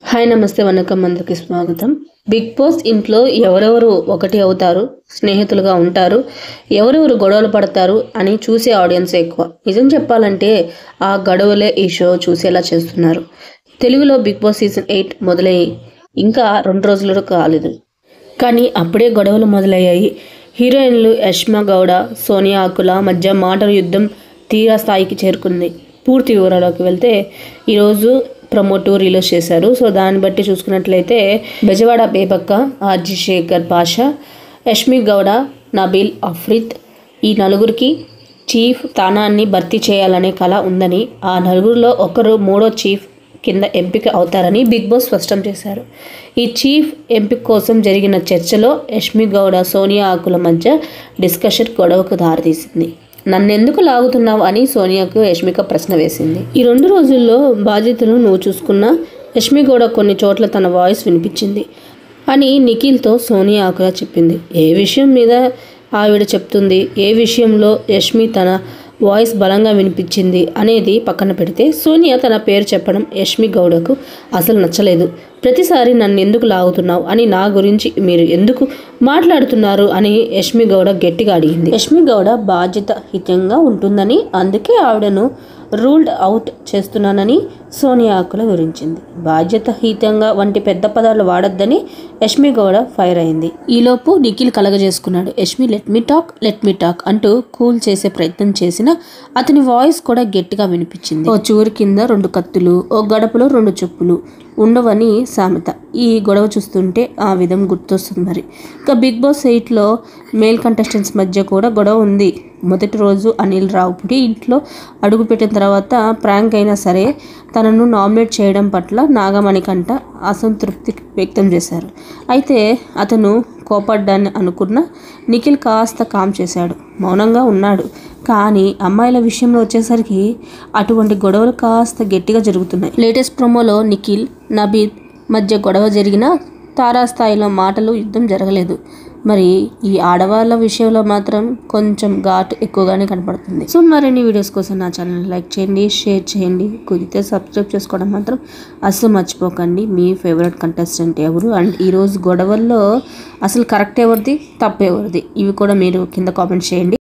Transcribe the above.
Hi నమస్తే వనకం అందరికి స్వాగతం. బిగ్ బాస్ ఇంట్లో ఎవరెవరు ఒకటి అవుతారు, స్నేహితులుగా ఉంటారు, ఎవరెవరు గొడవలు పడతారు అని చూసే ఆడియన్స్ ఎక్కువ. నిజం చెప్పాలంటే ఆ గొడవలే ఈ షో చూసేలా చేస్తున్నారు. తెలుగులో బిగ్ బాస్ సీజన్ 8 మొదలయ్యి ఇంకా 2 రోజులు కాలేదు, కానీ అప్పుడే గొడవలు మొదలయ్యాయి. హీరోయిన్లు యష్మా గౌడ, సోనియా ఆకుల మధ్య మాటల యుద్ధం తీరా స్థాయికి చేరుకుంది. పూర్తి వివరాల్లోకి వెళ్తే ఈరోజు ప్రమోట్ రిలీజ్ చేశారు. సో దాన్ని బట్టి చూసుకున్నట్లయితే బెజవాడ బేబక్క, ఆర్జీ శేఖర్ పాషా, యష్మి గౌడ, నబీల్ అఫ్రిద్ ఈ నలుగురికి చీఫ్ స్థానాన్ని భర్తీ చేయాలనే కళ ఉందని, ఆ నలుగురిలో ఒకరు మూడో చీఫ్ కింద ఎంపిక అవుతారని బిగ్ బాస్ స్పష్టం చేశారు. ఈ చీఫ్ ఎంపిక కోసం జరిగిన చర్చలో యష్మి గౌడ, సోనియా ఆకుల మధ్య డిస్కషన్ గొడవకు దారితీసింది. నన్నెందుకు లాగుతున్నావు అని సోనియాకు యష్మిక ప్రశ్న వేసింది. ఈ 2 రోజుల్లో బాధ్యతలు నువ్వు చూసుకున్నా, యష్మి గౌడ కొన్ని చోట్ల తన వాయిస్ వినిపించింది అని నిఖిల్తో సోనియా ఆకుల చెప్పింది. ఏ విషయం మీద ఆవిడ చెప్తుంది, ఏ విషయంలో యష్మి తన వాయిస్ బలంగా వినిపించింది అనేది పక్కన పెడితే, సోనియా తన పేరు చెప్పడం యష్మి గౌడకు అసలు నచ్చలేదు. ప్రతిసారి నన్ను ఎందుకు లాగుతున్నావు అని, నా గురించి మీరు ఎందుకు మాట్లాడుతున్నారు అని యష్మి గౌడ గట్టిగా అడిగింది. యష్మి గౌడ బాధ్యతాయుతంగా ఉంటుందని, అందుకే ఆవిడను రూల్డ్ అవుట్ చేస్తున్నానని సోనియా ఆకుల వివరించింది. బాధ్యతాయుతంగా వంటి పెద్ద పదాలు వాడొద్దని యష్మి గౌడ ఫైర్ అయింది. ఈలోపు నిఖిల్ కలగజేసుకున్నాడు. యష్మి లెట్ మీ టాక్ అంటూ కూల్ చేసే ప్రయత్నం చేసినా అతని వాయిస్ కూడా గట్టిగా వినిపించింది. ఓ చూరు కింద 2 కత్తులు, ఓ గడపలో 2 చెప్పులు ఉండవని సామెత. ఈ గొడవ చూస్తుంటే ఆ విధం గుర్తొస్తుంది. మరి ఇక బిగ్ బాస్ 8లో మేల్ కంటెస్టెంట్స్ మధ్య కూడా గొడవ ఉంది. మొదటి రోజు అనిల్ రావుపుడి ఇంట్లో అడుగుపెట్టిన తర్వాత ప్రాంక్ అయినా సరే తనను నామినేట్ చేయడం పట్ల నాగమణికంట అసంతృప్తి వ్యక్తం చేశారు. అయితే అతను కోపడ్డాన్ని అనుకున్న నిఖిల్ కాస్త కామ్ చేశాడు, మౌనంగా ఉన్నాడు. కానీ అమ్మాయిల విషయంలో వచ్చేసరికి అటువంటి గొడవలు కాస్త గట్టిగా జరుగుతున్నాయి. లేటెస్ట్ ప్రోమోలో నిఖిల్, నబీద్ మధ్య గొడవ జరిగిన తారాస్థాయిలో మాటలు యుద్ధం జరగలేదు. మరి ఈ ఆడవాళ్ళ విషయంలో మాత్రం కొంచెం ఘాటు ఎక్కువగానే కనపడుతుంది. సో మరిన్ని వీడియోస్ కోసం నా ఛానల్ లైక్ చేయండి, షేర్ చేయండి, కుదిరితే సబ్స్క్రైబ్ చేసుకోవడం మాత్రం అస్సలు మర్చిపోకండి. మీ ఫేవరెట్ కంటెస్టెంట్ ఎవరు, అండ్ ఈరోజు గొడవల్లో అసలు కరెక్ట్ ఎవరిది, తప్పు ఎవరిది, ఇవి కూడా మీరు కింద కామెంట్ చేయండి.